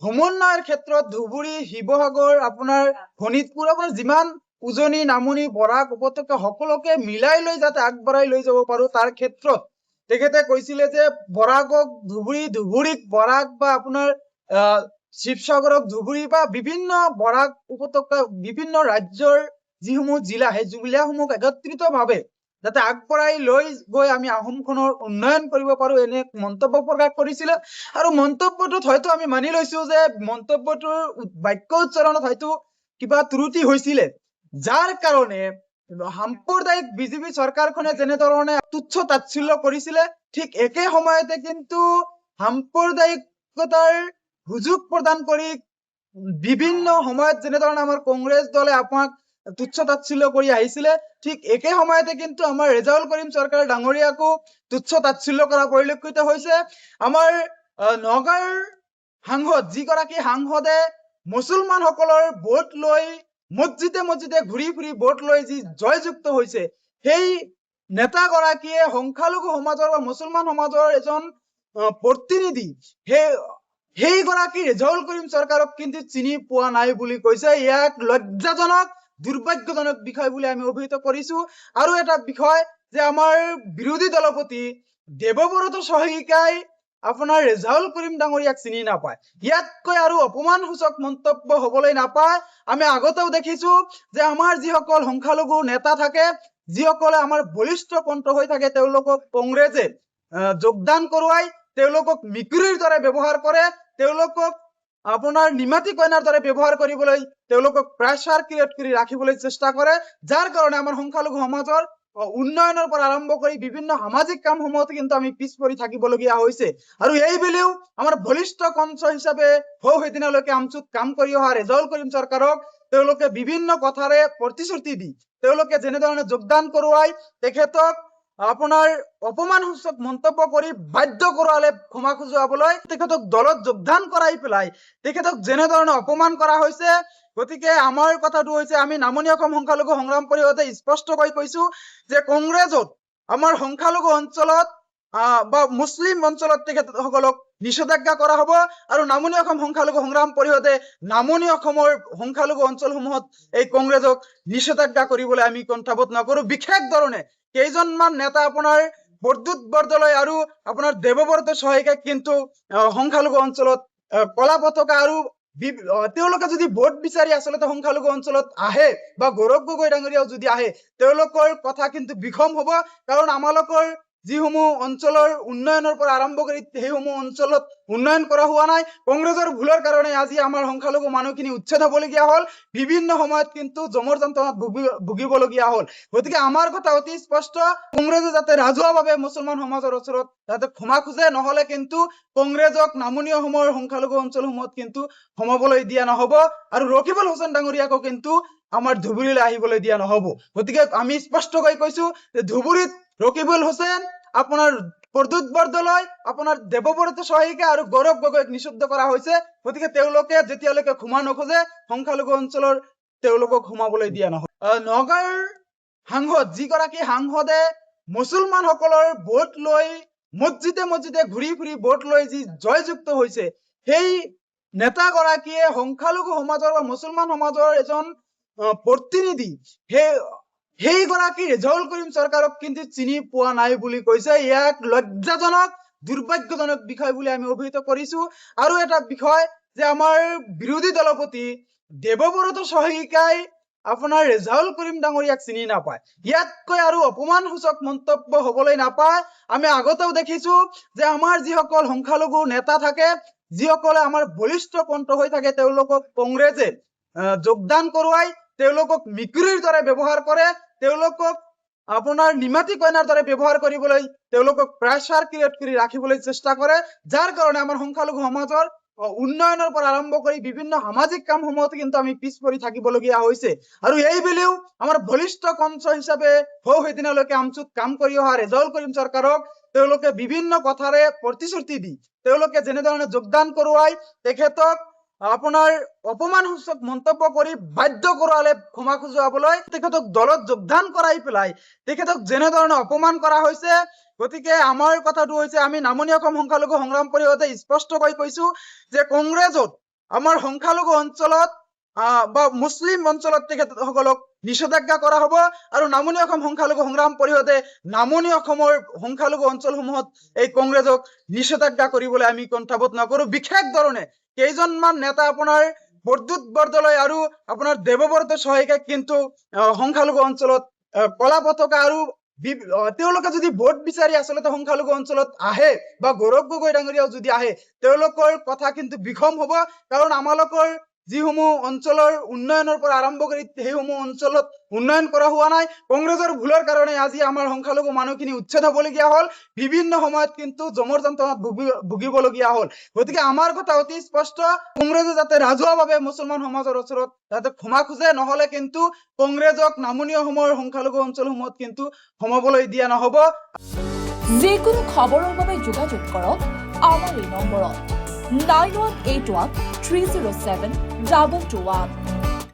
সমন্বয়ৰ ক্ষেত্ৰত ধুবুৰী, শিৱসাগৰ, আপোনাৰ শোণিতপুৰ, আপোনাৰ যিমান উজনি, নামনি, বৰাক উপত্যকা সকলোকে মিলাই লৈ যাতে আগবঢ়াই লৈ যাব পাৰো তাৰ ক্ষেত্ৰত তেখেতে কৈছিলে যে বৰাকক ধুবুৰী, ধুবুৰীক বৰাক বা আপোনাৰ শিৱসাগৰক ধুবুৰী বা বিভিন্ন বৰাক উপত্যকা বিভিন্ন ৰাজ্যৰ যিসমূহ জিলা সেই জিলাসমূহক একত্ৰিতভাৱে যাতে আগবঢ়াই লৈ গৈ আমি আহোমখনৰ উন্নয়ন কৰিব পাৰো এনে মন্তব্য প্ৰকাশ কৰিছিলে। আৰু মন্তব্যটোত হয়তো আমি মানি লৈছো যে মন্তব্যটোৰ বাক্য উচ্চাৰণত হয়তো কিবা ত্ৰুটি হৈছিলে, যাৰ কাৰণে সাম্প্ৰদায়িক বিজেপি চৰকাৰখনে যেনেধৰণে তুচ্ছ তাচ্ছিল্য কৰিছিলে ঠিক একে সময়তে কিন্তু সাম্প্ৰদায়িকতাৰ সুযোগ প্ৰদান কৰি বিভিন্ন সময়ত যেনেধৰণে আমাৰ কংগ্ৰেছ দলে আপোনাক তুচ্ছ তাচ্ছিল্য কৰি আহিছিলে ঠিক একে সময়তে কিন্তু আমাৰ ৰেজাউল কৰিম চৰকাৰ ডাঙৰীয়াকো তুচ্ছ তাচ্ছিল্য কৰা পৰিলক্ষিত হৈছে। আমাৰ নগাঁৱৰ সাংসদ যিগৰাকী সাংসদে মুছলমান সকলৰ ভোট লৈ মছজিদে মছজিদে ঘূৰি ফুৰি ভোট লৈ যি জয়যুক্ত হৈছে সেই নেতাগৰাকীয়ে সংখ্যালঘু সমাজৰ বা মুছলমান সমাজৰ এজন প্ৰতিনিধি সেইগৰাকী ৰেজাউল কৰিম চৰকাৰক কিন্তু চিনি পোৱা নাই বুলি কৈছে। ইয়াক লজ্জাজনক দুৰ্ভাগ্যজনক বিষয় বুলি আমি অভিহিত কৰিছো। আৰু এটা বিষয় যে আমাৰ বিৰোধী দলপতি দেৱব্ৰত শইকীয়াই আপোনাৰ ৰেজাউল কৰিম ডাঙৰীয়াক চিনি নাপায়। ইয়াতকৈ আৰু অপমানসূচক মন্তব্য হবলৈ নাপায়। আমি আগতেও দেখিছো যে আমাৰ যিসকল সংখ্যালঘু নেতা থাকে যিসকলে আমাৰ বলিষ্ঠ কণ্ঠ হৈ থাকে তেওঁলোকক কংগ্ৰেছে যোগদান কৰোৱাই তেওঁলোকক মিকুৰীৰ দৰে ব্যৱহাৰ কৰে, তেওঁলোকক আপোনাৰ নিমাতী কইনাৰ দৰে ব্যৱহাৰ কৰিবলৈ তেওঁলোকক প্ৰেছাৰ ক্ৰিয়েট কৰি ৰাখিবলৈ চেষ্টা কৰে, যাৰ কাৰণে আমাৰ সংখ্যালঘু সমাজৰ উন্নয়নৰ পৰা আৰম্ভ কৰি বিভিন্ন সামাজিক কামসমূহত কিন্তু আমি পিছ পৰি থাকিবলগীয়া হৈছে। আৰু এইবেলিও আমাৰ বলিষ্ঠ কণ্ঠ হিচাপে সেইদিনালৈকে আমচুত কাম কৰি অহা ৰেজাউল কৰিম চৰকাৰক তেওঁলোকে বিভিন্ন কথাৰে প্ৰতিশ্ৰুতি দি তেওঁলোকে যেনেধৰণে যোগদান কৰোৱাই তেখেতক আপোনাৰ অপমানসূচক মন্তব্য কৰি বাধ্য কৰোৱালে ক্ষমা খুজুৱাবলৈ তেখেতক দলত যোগদান কৰাই পেলাই তেখেতক যেনেধৰণে অপমান কৰা হৈছে। গতিকে আমাৰ কথাটো হৈছে আমি নামনি অসম সংখ্যালঘু সংগ্ৰাম পৰিষদে স্পষ্টকৈ কৈছো যে কংগ্ৰেছত আমাৰ সংখ্যালঘু অঞ্চলত বা মুছলিম অঞ্চলত তেখেতসকলক নিষেধাজ্ঞা কৰা হব আৰু নামনি অসম সংখ্যালঘু সংগ্ৰাম পৰিষদে নামনি অসমৰ সংখ্যালঘু অঞ্চলসমূহত এই কংগ্ৰেছক নিষেধাজ্ঞা কৰিবলৈ আমি কণ্ঠাবোধ নকৰো। বিশেষ ধৰণে কেইজনমান নেতা আপোনাৰ বৰদুত বৰদলৈ আৰু আপোনাৰ দেৱব্ৰত শইকীয়াক কিন্তু সংখ্যালঘু অঞ্চলত কলা পতাকা আৰু তেওঁলোকে যদি ভোট বিচাৰি আচলতে সংখ্যালঘু অঞ্চলত আহে বা গৌৰৱ গগৈ ডাঙৰীয়াও যদি আহে তেওঁলোকৰ কথা কিন্তু বিষম হব। কাৰণ আমালোকৰ যিসমূহ অঞ্চলৰ উন্নয়নৰ পৰা আৰম্ভ কৰি সেইসমূহ অঞ্চলত উন্নয়ন কৰা হোৱা নাই। কংগ্ৰেছৰ ভুলৰ কাৰণে আজি আমাৰ সংখ্যালঘু মানুহখিনি উচ্ছেদ হবলগীয়া হল, বিভিন্ন সময়ত কিন্তু জমৰ যন্ত্ৰণাত ভুগিবলগীয়া হল। গতিকে আমাৰ কথা অতি স্পষ্ট, কংগ্ৰেছে যাতে ৰাজহুৱাভাৱে মুছলমান সমাজৰ ওচৰত যাতে ক্ষমা খোজে, নহলে কিন্তু কংগ্ৰেছক নামনি অসমৰ সংখ্যালঘু অঞ্চলসমূহত কিন্তু সোমাবলৈ দিয়া নহব আৰু ৰকিবুল হুছেইন ডাঙৰীয়াকো কিন্তু আমাৰ ধুবুৰীলৈ আহিবলৈ দিয়া নহব। গতিকে আমি স্পষ্টকৈ কৈছো যে ধুবুৰীত ৰকিবুল হুছেইন আপোনাৰ বৰদুত বৰদলৈ আপোনাৰ দেৱব্ৰত শইকীয়া আৰু গৌৰৱ গগৈক নিষিদ্ধ কৰা হৈছে। গতিকে তেওঁলোকে যেতিয়ালৈকে ক্ষমা নোখোজে সংখ্যালঘু অঞ্চলৰ তেওঁলোকক সোমাবলৈ দিয়া নহব। নগাঁৱৰ সাংসদ যিগৰাকী সাংসদে মুছলমান সকলৰ ভোট লৈ মছজিদে মছজিদে ঘূৰি ফুৰি ভোট লৈ যি জয়যুক্ত হৈছে সেই নেতাগৰাকীয়ে সংখ্যালঘু সমাজৰ বা মুছলমান সমাজৰ এজন প্ৰতিনিধি সেইগৰাকী ৰেজাউল কৰিম চৰকাৰক কিন্তু চিনি পোৱা নাই বুলি কৈছে। ইয়াক লজ্জাজনক দুৰ্ভাগ্যজনক বিষয় বুলি আমি অভিহিত কৰিছো। আৰু এটা বিষয় যে আমাৰ বিৰোধী দলপতি দেৱব্ৰত শইকীয়াই আপোনাৰ ৰেজাউল কৰিম ডাঙৰীয়াক চিনি নাপায়। ইয়াতকৈ আৰু অপমানসূচক মন্তব্য হবলৈ নাপায়। আমি আগতেও দেখিছো যে আমাৰ যিসকল সংখ্যালঘু নেতা থাকে যিসকলে আমাৰ বলিষ্ঠ কণ্ঠ হৈ থাকে তেওঁলোকক কংগ্ৰেছে যোগদান কৰোৱাই তেওঁলোকক মিকুৰীৰ দৰে ব্যৱহাৰ কৰে, তেওঁলোকক আপোনাৰ নিমাতী কইনাৰ দৰে ব্যৱহাৰ কৰিবলৈ তেওঁলোকক প্ৰেছাৰ ক্ৰিয়েট কৰি ৰাখিবলৈ চেষ্টা কৰে, যাৰ কাৰণে আমাৰ সংখ্যালঘু সমাজৰ উন্নয়নৰ পৰা আৰম্ভ কৰি বিভিন্ন সামাজিক কামসমূহত কিন্তু আমি পিছ পৰি থাকিবলগীয়া হৈছে। আৰু এইবেলিও আমাৰ বলিষ্ঠ কণ্ঠ হিচাপে সেইদিনালৈকে আমচুত কাম কৰি অহা ৰেজাউল কৰিম চৰকাৰক তেওঁলোকে বিভিন্ন কথাৰে প্ৰতিশ্ৰুতি দি তেওঁলোকে যেনেধৰণে যোগদান কৰোৱাই তেখেতক আপোনাৰ অপমানসূচক মন্তব্য কৰি বাধ্য কৰোৱালে ক্ষমা খুজুৱাবলৈ তেখেতক দলত যোগদান কৰাই পেলাই তেখেতক যেনেধৰণে অপমান কৰা হৈছে। গতিকে আমাৰ কথাটো হৈছে আমি নামনি অসম সংখ্যালঘু সংগ্ৰাম পৰিষদে স্পষ্টকৈ কৈছো যে কংগ্ৰেছত আমাৰ সংখ্যালঘু অঞ্চলত বা মুছলিম অঞ্চলত তেখেতসকলক নিষেধাজ্ঞা কৰা হ'ব আৰু নামনি অসম সংখ্যালঘু সংগ্ৰাম পৰিষদে নামনি অসমৰ সংখ্যালঘু অঞ্চলসমূহত এই কংগ্ৰেছক নিষেধাজ্ঞা কৰিবলৈ আমি কণ্ঠাবোধ নকৰো। বিশেষ ধৰণে কেইজনমান নেতা আপোনাৰ বৰদুত বৰদলৈ আৰু আপোনাৰ দেৱব্ৰত শইকীয়াই কিন্তু সংখ্যালঘু অঞ্চলত কলা পতাকা আৰু তেওঁলোকে যদি ভোট বিচাৰি আচলতে সংখ্যালঘু অঞ্চলত আহে বা গৌৰৱ গগৈ ডাঙৰীয়াও যদি আহে তেওঁলোকৰ কথা কিন্তু বিষম হ'ব, কাৰণ আমালোকৰ যিসমূহ অঞ্চলৰ উন্নয়নৰ পৰা আৰম্ভ কৰি সেইসমূহ অঞ্চলত উন্নয়ন কৰা হোৱা নাই। কংগ্ৰেছৰ ভুলৰ কাৰণে আজি আমাৰ সংখ্যালঘু মানুহখিনি উচ্ছেদ হ'বলগীয়া হ'ল, বিভিন্ন সময়ত কিন্তু জমৰ যন্ত্ৰণাত ভুগিবলগীয়া হ'ল। গতিকে আমাৰ কথা অতি স্পষ্ট, কংগ্ৰেছে যাতে ৰাজহুৱাভাৱে মুছলমান সমাজৰ ওচৰত যাতে ক্ষমা খোজে, নহলে কিন্তু কংগ্ৰেছক নামনি অসমৰ সংখ্যালঘু অঞ্চলসমূহত কিন্তু সোমাবলৈ দিয়া নহ'ব। যিকোনো খবৰৰ বাবে যোগাযোগ কৰক আমাৰ এই নম্বৰত 9181 307 221।